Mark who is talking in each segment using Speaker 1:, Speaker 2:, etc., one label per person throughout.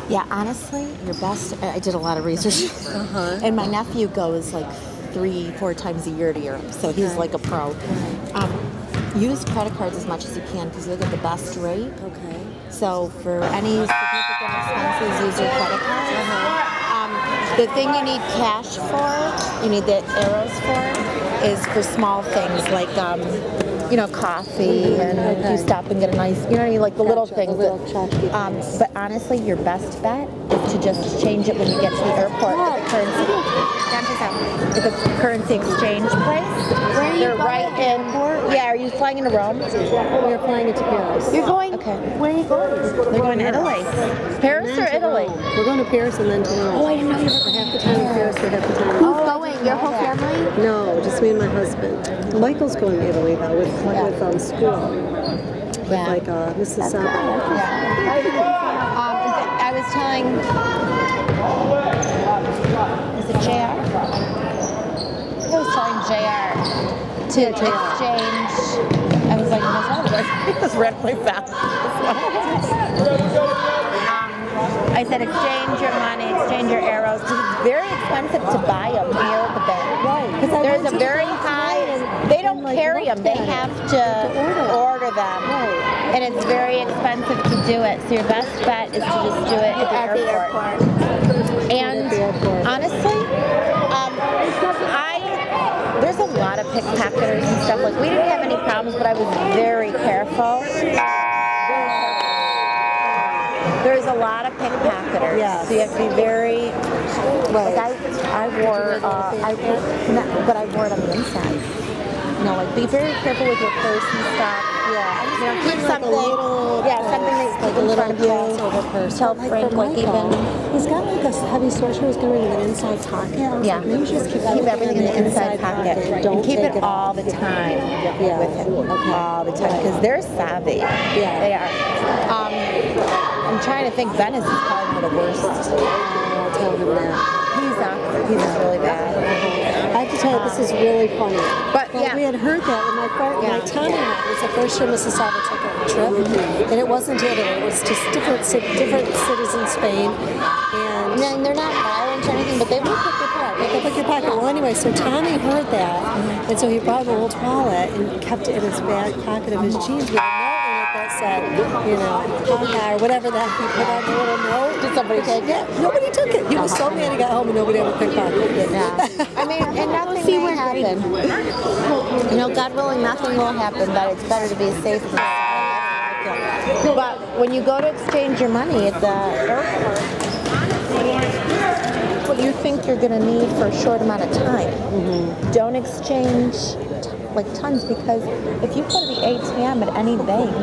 Speaker 1: Yeah, honestly, your best. I did a lot of research, and my nephew goes like 3-4 times a year to Europe, so he's like a pro. Use credit cards as much as you can because you'll get the best rate.
Speaker 2: Okay.
Speaker 1: So for any significant expenses, use your credit card. The thing you need cash for, you need the arrows for, is for small things like coffee, and you stop and get a nice, like the little things. But honestly, your best bet is to just change it when you get to the airport at the currency exchange place.
Speaker 2: Where are you
Speaker 1: They're right in. Yeah, are you flying into Rome?
Speaker 2: We're flying into Paris.
Speaker 1: You're going. Okay. Where are you going? They're going to Italy. Paris or Italy?
Speaker 2: We're going to Paris and then to Rome.
Speaker 1: Oh, I didn't know you
Speaker 2: were half the time in Paris or half the time.
Speaker 1: Who's going? Your whole family?
Speaker 2: No, just me and my husband. Michael's going to Italy though with school.
Speaker 1: Yeah.
Speaker 2: Like Mrs. Saba.
Speaker 1: I was telling. Is it JR? I was telling JR to exchange. I was like, it was randomly fast. I said, exchange your money, exchange your arrows, because it's very expensive to buy them here at the bank.
Speaker 2: Right.
Speaker 1: There's a very high, they don't carry them, they have to order them. Right. And it's very expensive to do it, so your best bet is to just do it at the airport. And honestly, there's a lot of pickpocketers and stuff. Like, we didn't have any problems, but I was very careful. There's a lot of pickpocketers, so you have to be very. Like I wore, but I wore it on the inside. Like be very careful with your purse and stuff. Yeah, keep something. Something that's like in front of you. Tell Frank, like even.
Speaker 2: He's got like a heavy sweatshirt. He's going in an inside pocket. Like, maybe just keep
Speaker 1: everything in the inside pocket. And keep it all the time with him. All the time, because they're savvy. Yeah, they are. I'm trying to think. Venice is probably one of the worst.
Speaker 2: I'll tell him that.
Speaker 1: He's really bad.
Speaker 2: I have to tell you, this is really funny.
Speaker 1: But
Speaker 2: we had heard that when my Tommy went. It was the first year Mrs. Saba took a trip, and it wasn't Italy. It was just different cities in Spain.
Speaker 1: And they're not violent or anything, but they will pick your pocket.
Speaker 2: They pick your pocket. Well, anyway, so Tommy heard that, and so he brought a little wallet and kept it in his back pocket of his jeans with a note in it that said, or whatever that he put on the little note.
Speaker 1: Did somebody take it?
Speaker 2: Nobody took it. He was so mad he got home and nobody ever pickpocketed it.
Speaker 1: Yeah. I mean, and nothing may happen. God willing, nothing will happen, but it's better to be safe than sorry. But when you go to exchange your money at the airport, what you think you're going to need for a short amount of time. Don't exchange like tons, because if you go to the ATM at any bank,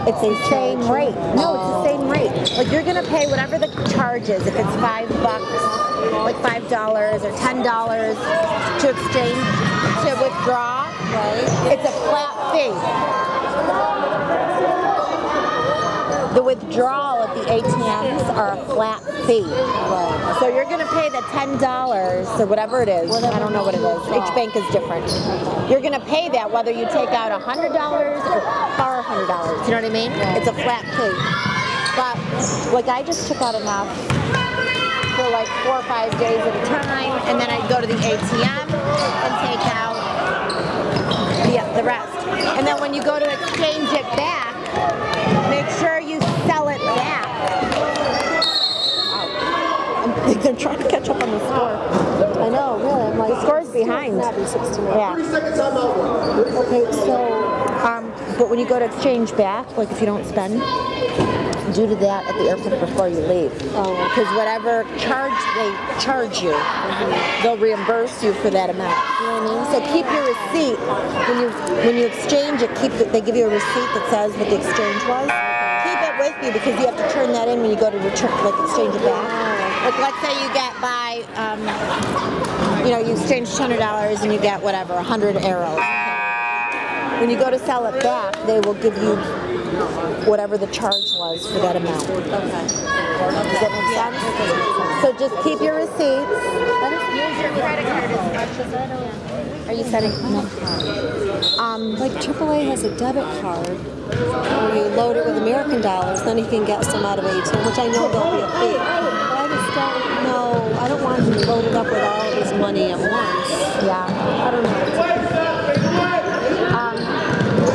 Speaker 1: it's the same rate. No, it's the same rate. Like, you're going to pay whatever the charge is. If it's $5, like $5 or $10 to exchange, to withdraw, it's a flat fee. The withdrawal at the ATMs are a flat fee. So you're going to pay the $10 or whatever it is. I don't know what it is. Each bank is different. You're going to pay that whether you take out $100 or $400. You know what I mean? It's a flat fee. But like, I just took out enough for like 4 or 5 days at a time, and then I'd go to the ATM and take out the rest. And then when you go to exchange it back, make sure you sell it back. They're trying to catch up on the score.
Speaker 2: I know, really. I'm like,
Speaker 1: the score's behind.
Speaker 2: Yeah.
Speaker 1: Okay, so, but when you go to exchange back, like if you don't spend, do to that at the airport before you leave. Because whatever charge they charge you, they'll reimburse you for that amount. You know what I mean? So keep your receipt. When you exchange it, they give you a receipt that says what the exchange was. Keep it with you, because you have to turn that in when you go to return, like exchange it back. Like, let's say you get you exchange $100 and you get whatever, 100 arrows. When you go to sell it back, they will give you whatever the charge was for that amount.
Speaker 2: Okay.
Speaker 1: Does that make sense? So just keep your receipts.
Speaker 3: Use your credit card as much as I don't.
Speaker 1: Are you setting? No.
Speaker 2: Like AAA has a debit card where you load it with American dollars, then you can get some out of ATM, which I know there'll be a fee. But I just don't know. I don't want him to load it up with all of his money at once.
Speaker 1: Yeah.
Speaker 2: I don't know.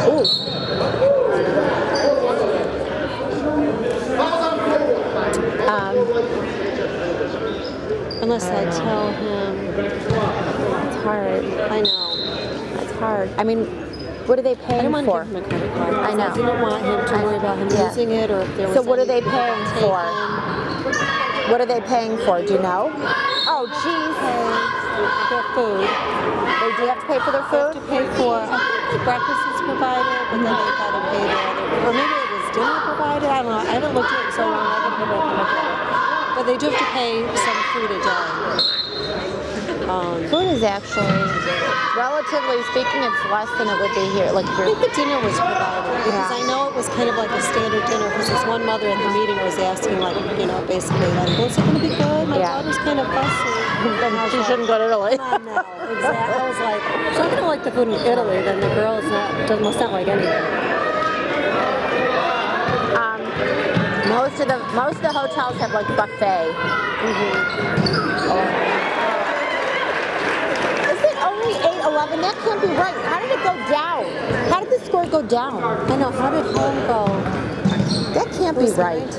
Speaker 1: Ooh.
Speaker 2: Unless I tell him.
Speaker 1: It's hard.
Speaker 2: I know.
Speaker 1: It's hard. I mean, what are they
Speaker 2: I
Speaker 1: paying
Speaker 2: didn't want to
Speaker 1: for?
Speaker 2: give him a credit card.
Speaker 1: I know.
Speaker 2: I didn't want him to worry about him using it or if there was.
Speaker 1: So what are they
Speaker 2: anything
Speaker 1: paying for?
Speaker 2: taken.
Speaker 1: What are they paying for? Do you know? Oh, geez.
Speaker 2: Their food.
Speaker 1: They do have to pay for their
Speaker 2: They have
Speaker 1: food?
Speaker 2: to pay for, I think breakfast is provided, but then they got to pay their other, or maybe it was dinner provided, I don't know, I haven't looked at it so long, I haven't been able to look at it. But they do have to pay some food a day.
Speaker 1: Food is actually, relatively speaking, it's less than it would be here. Like
Speaker 2: I think the dinner was provided, because
Speaker 1: Yeah.
Speaker 2: I know it was kind of like a standard dinner, because this one mother at the meeting was asking, like, you know, basically, like, well, is it going to be good? My
Speaker 1: Yeah.
Speaker 2: daughter's kind of fussy.
Speaker 1: then she shouldn't go to Italy.
Speaker 2: Come on now. Exactly. I was like, if I'm going to like the food in Italy, then the girl is must not like anything.
Speaker 1: Most of the hotels have like buffet. Is it only 8-11? That can't be right. How did it go down? How did the score go down?
Speaker 2: I know. How did home go?
Speaker 1: That can't be right.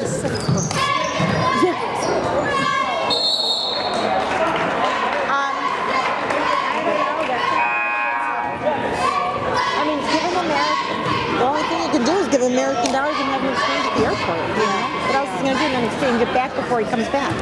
Speaker 1: The only thing you can do is give American dollars and have him exchange at the airport. Yeah. What else is he going to do? And then exchange it back before he comes back.